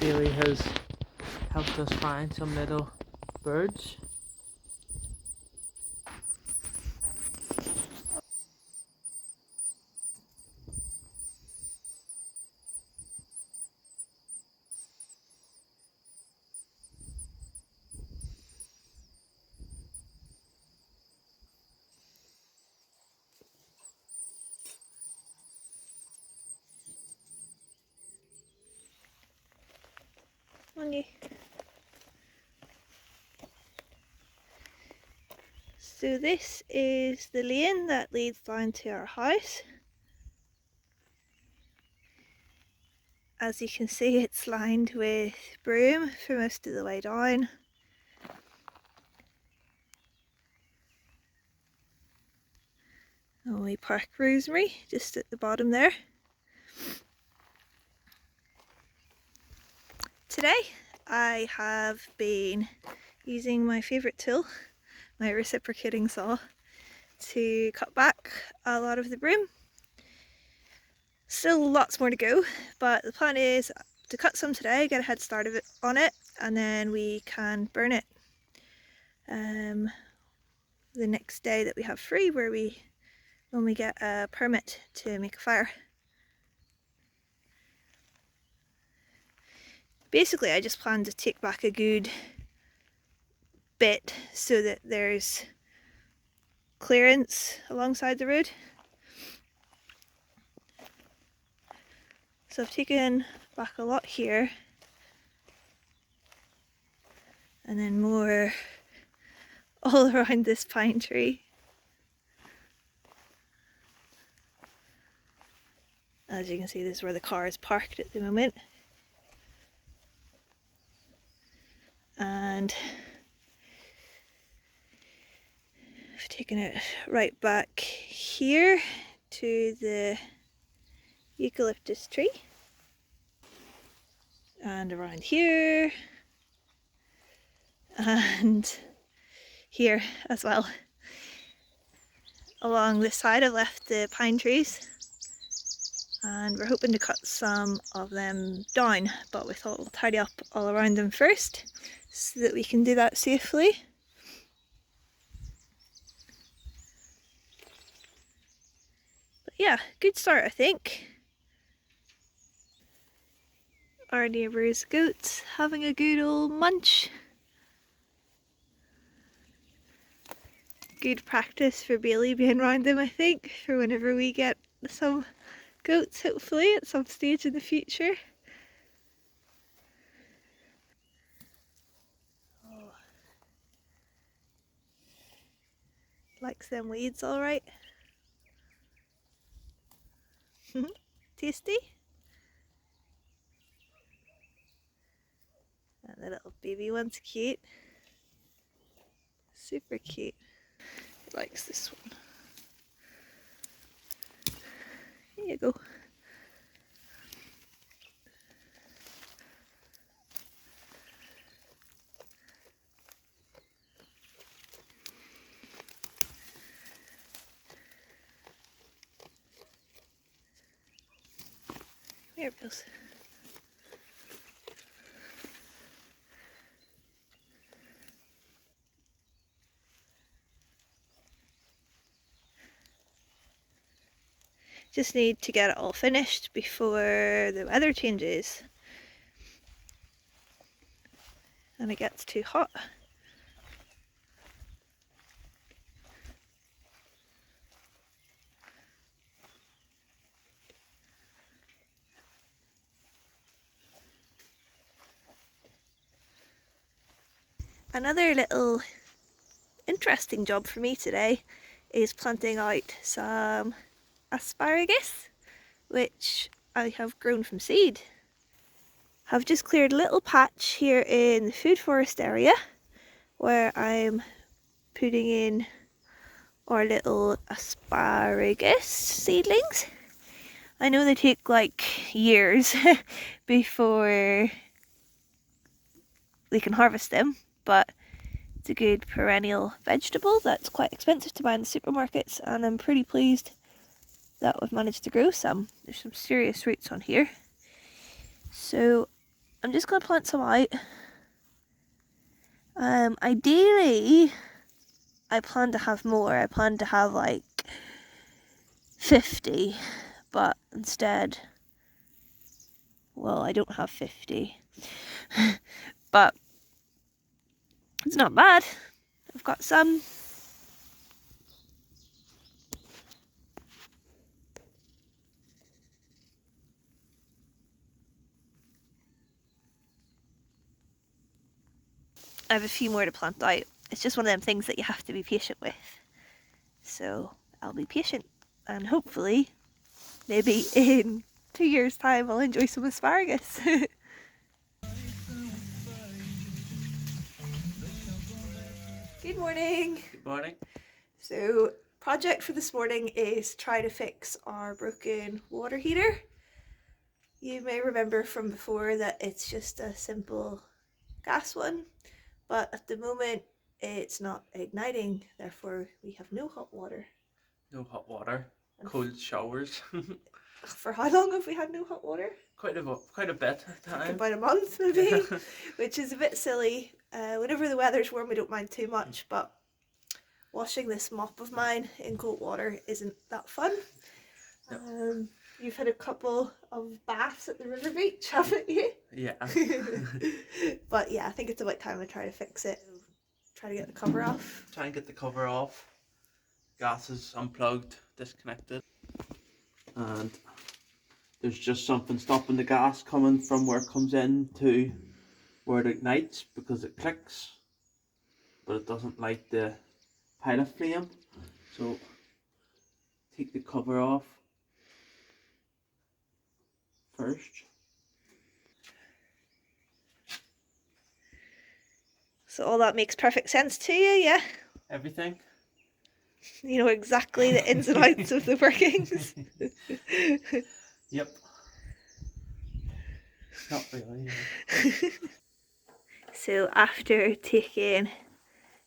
Bailey has helped us find some little birds. Okay. So this is the lane that leads down to our house. As you can see, it's lined with broom for most of the way down. And we park Rosemary just at the bottom there. Today I have been using my favourite tool, my reciprocating saw, to cut back a lot of the broom. Still lots more to go, but the plan is to cut some today, get a head start of it on it, and then we can burn it the next day that we have free, when we get a permit to make a fire. Basically, I just plan to take back a good bit so that there's clearance alongside the road. So I've taken back a lot here, and then more all around this pine tree. As you can see, this is where the car is parked at the moment. And I've taken it right back here to the eucalyptus tree, and around here, and here as well. Along this side I've left the pine trees, and we're hoping to cut some of them down, but we thought we'll tidy up all around them first so that we can do that safely. But yeah, good start I think. Our neighbour's goats having a good old munch. Good practice for Bailey being around them, I think, for whenever we get some goats, hopefully, at some stage in the future. Oh. Likes them weeds alright. Tasty. And the little baby one's cute. Super cute. He likes this one. Here you go. There it goes. Just need to get it all finished before the weather changes and it gets too hot. Another little interesting job for me today is planting out some asparagus, which I have grown from seed. I've just cleared a little patch here in the food forest area where I'm putting in our little asparagus seedlings. I know they take like years before we can harvest them, but it's a good perennial vegetable that's quite expensive to buy in the supermarkets, and I'm pretty pleased that we've managed to grow some. There's some serious roots on here. So I'm just going to plant some out. Ideally, I plan to have more. I plan to have like 50, but instead, well, I don't have 50. But it's not bad. I've got some. I have a few more to plant out. It's just one of them things that you have to be patient with. So I'll be patient, and hopefully, maybe in 2 years' time, I'll enjoy some asparagus. Good morning. Good morning. So, project for this morning is try to fix our broken water heater. You may remember from before that it's just a simple gas one, but at the moment it's not igniting, therefore we have no hot water. No hot water, cold showers. For how long have we had no hot water? Quite a bit of time. Like about a month maybe, which is a bit silly. Whenever the weather's warm we don't mind too much, but washing this mop of mine in cold water isn't that fun. No. You've had a couple of baths at the river beach, haven't you? Yeah. But yeah, I think it's about time I try to fix it. Try to get the cover off. Try and get the cover off. Gas is unplugged, disconnected. And there's just something stopping the gas coming from where it comes in to where it ignites, because it clicks, but it doesn't light the pilot flame. So take the cover off first. So all that makes perfect sense to you, yeah? Everything. You know exactly the ins and outs of the workings. Yep. Not really. So after taking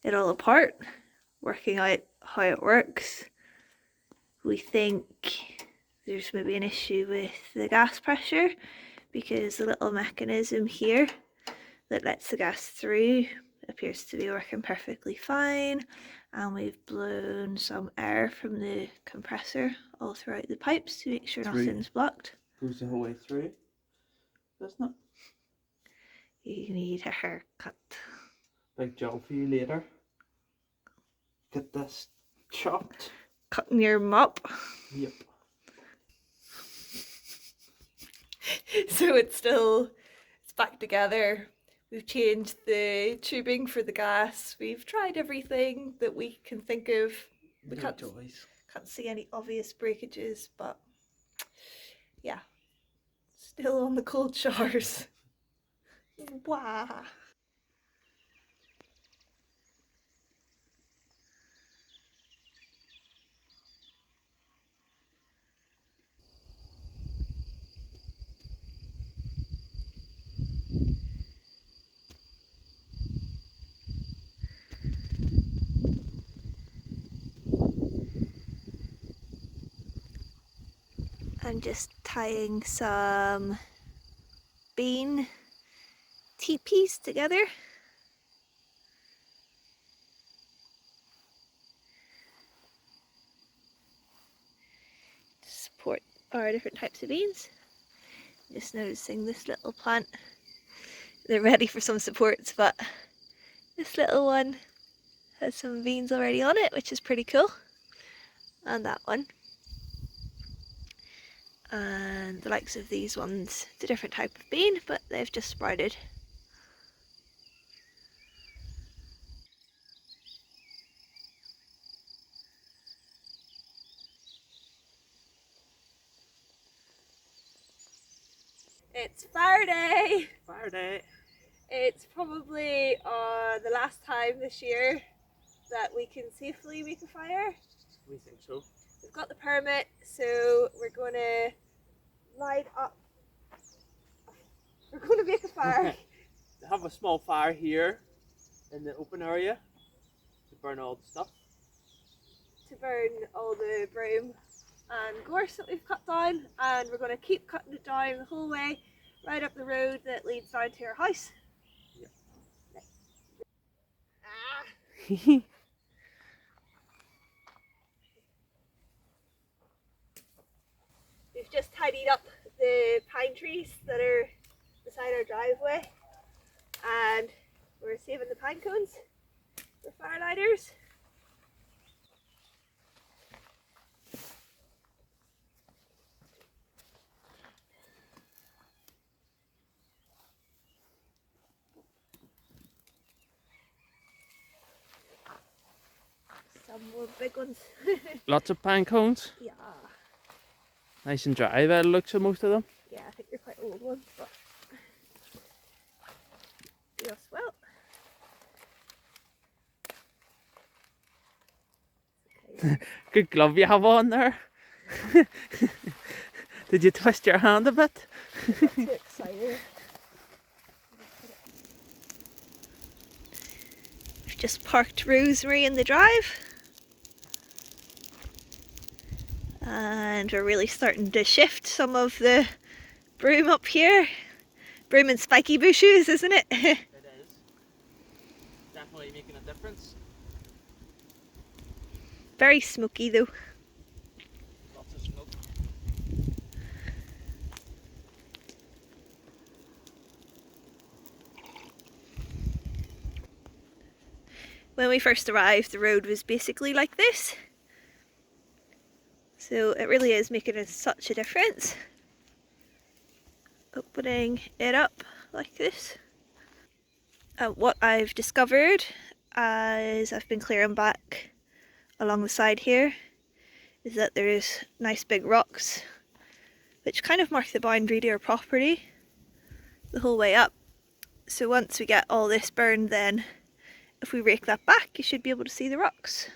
it all apart, working out how it works, we think there's maybe an issue with the gas pressure, because the little mechanism here that lets the gas through appears to be working perfectly fine, and we've blown some air from the compressor all throughout the pipes to make sure nothing's blocked. Goes the whole way through, doesn't it? You need a haircut. Big job for you later. Get this chopped. Cutting your mop. Yep. So it's back together. We've changed the tubing for the gas. We've tried everything that we can think of. We can't see any obvious breakages, but yeah, still on the cold showers. Wow. I'm just tying some bean teepees together. To support our different types of beans. Just noticing this little plant. They're ready for some supports, but this little one has some beans already on it, which is pretty cool. And that one. And the likes of these ones, it's a different type of bean, but they've just sprouted. It's fire day! Fire day! It's probably the last time this year that we can safely make a fire. We think so. We've got the permit, so we're going to line up. We're going to make a fire. Have a small fire here in the open area to burn all the stuff. To burn all the broom and gorse that we've cut down, and we're going to keep cutting it down the whole way right up the road that leads down to our house. Yeah. Ah. We've just tidied up the pine trees that are beside our driveway, and we're saving the pine cones for fire lighters. Some more big ones. Lots of pine cones. Yeah. Nice and dry by the looks of most of them. Yeah, I think they're quite old ones, but yes, well. Okay. Good glove you have on there. Did you twist your hand a bit? I got too excited. We've just parked Rosemary in the drive. And we're really starting to shift some of the broom up here. Broom and spiky bushes, isn't it? It is. Definitely making a difference. Very smoky though. Lots of smoke. When we first arrived, the road was basically like this. So it really is making such a difference. Opening it up like this. What I've discovered as I've been clearing back along the side here is that there's nice big rocks which kind of mark the boundary to our property the whole way up. So once we get all this burned, then if we rake that back, you should be able to see the rocks.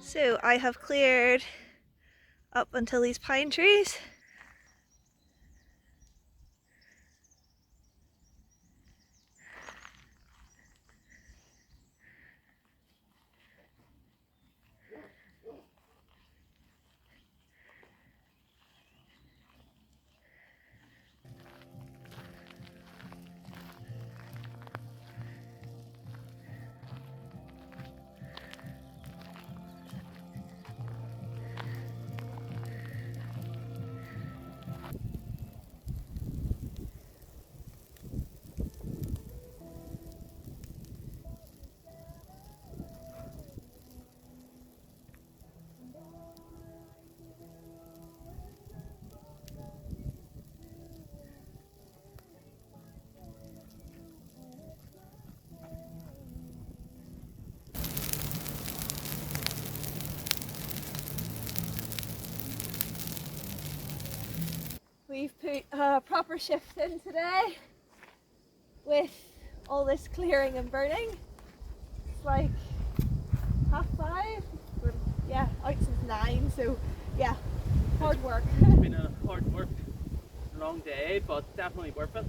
So I have cleared up until these pine trees. we've put a proper shift in today with all this clearing and burning. It's like 5:30. We're, yeah, out since 9, so yeah, hard work. It's been a hard work, long day, but definitely worth it.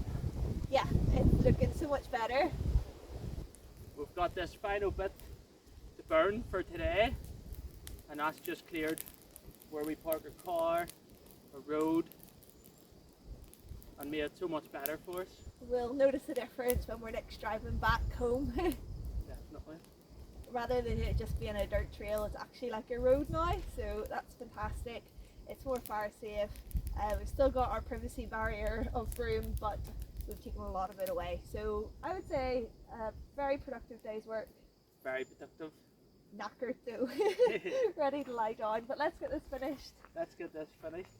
Yeah, it's looking so much better. We've got this final bit to burn for today, and that's just cleared where we park our car, a road, and made it so much better for us. We'll notice the difference when we're next driving back home. Definitely. Rather than it just being a dirt trail, it's actually like a road now, so that's fantastic. It's more fire safe. We've still got our privacy barrier of broom, but we've taken a lot of it away. So I would say a very productive day's work. Very productive. Knackered though, ready to lie down, but let's get this finished. Let's get this finished.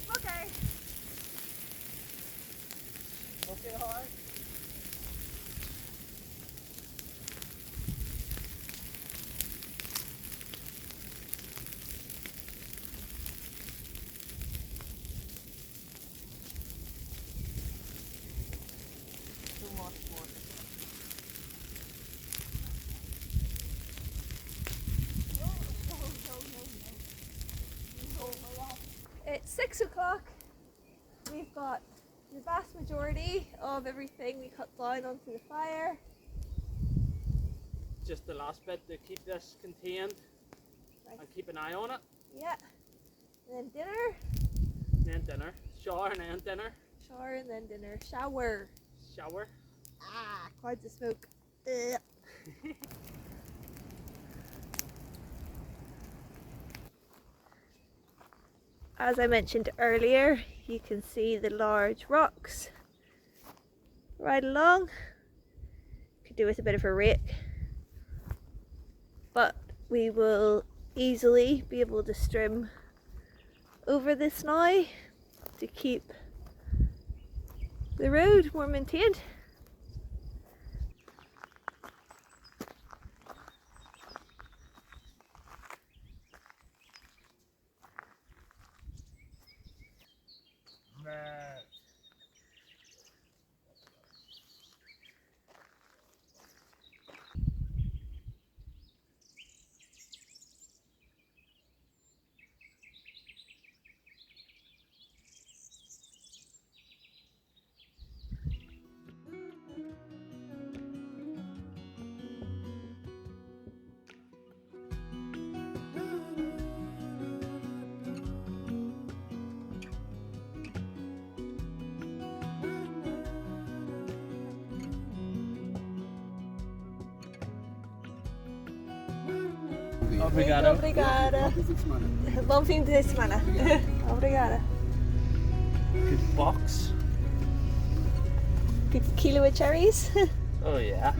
Okay. Okay, hard. Too much work. It's 6 o'clock. We've got the vast majority of everything we cut down onto the fire. Just the last bit to keep this contained and keep an eye on it. Yeah. And then dinner. And then dinner. Shower and then dinner. Shower and then dinner. Shower. Shower. Ah, clouds of smoke. Ugh. As I mentioned earlier, you can see the large rocks right along. Could do with a bit of a rake, but we will easily be able to strim over this now to keep the road more maintained. Obrigado. Obrigada. Bom fim de semana. Obrigada. Good box. Good kilo of cherries. Oh yeah.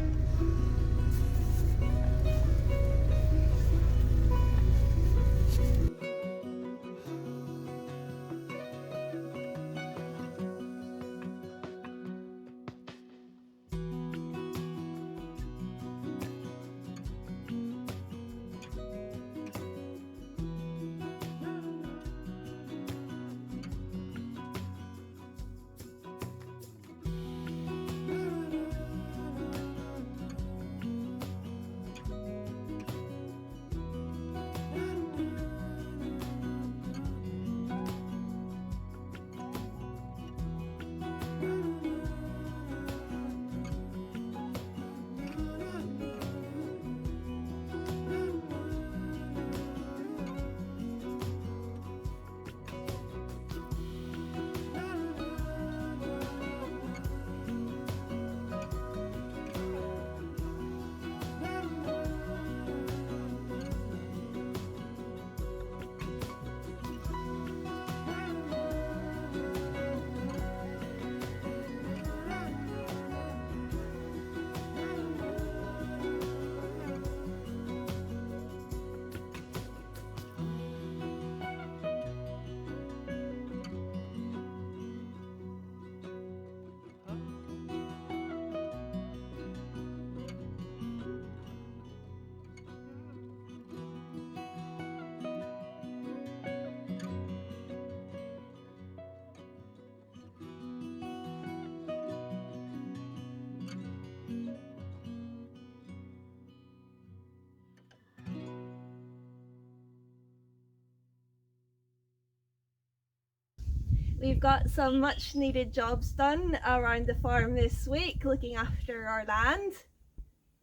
We've got some much needed jobs done around the farm this week, looking after our land.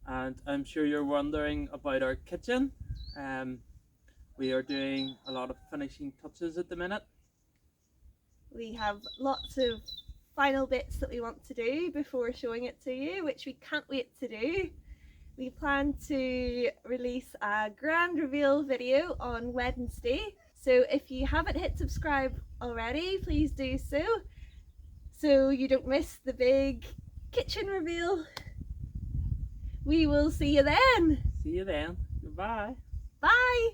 And I'm sure you're wondering about our kitchen. We are doing a lot of finishing touches at the minute. We have lots of final bits that we want to do before showing it to you, which we can't wait to do. We plan to release a grand reveal video on Wednesday. So if you haven't hit subscribe already, please do so you don't miss the big kitchen reveal. We will see you then. See you then. Goodbye. Bye.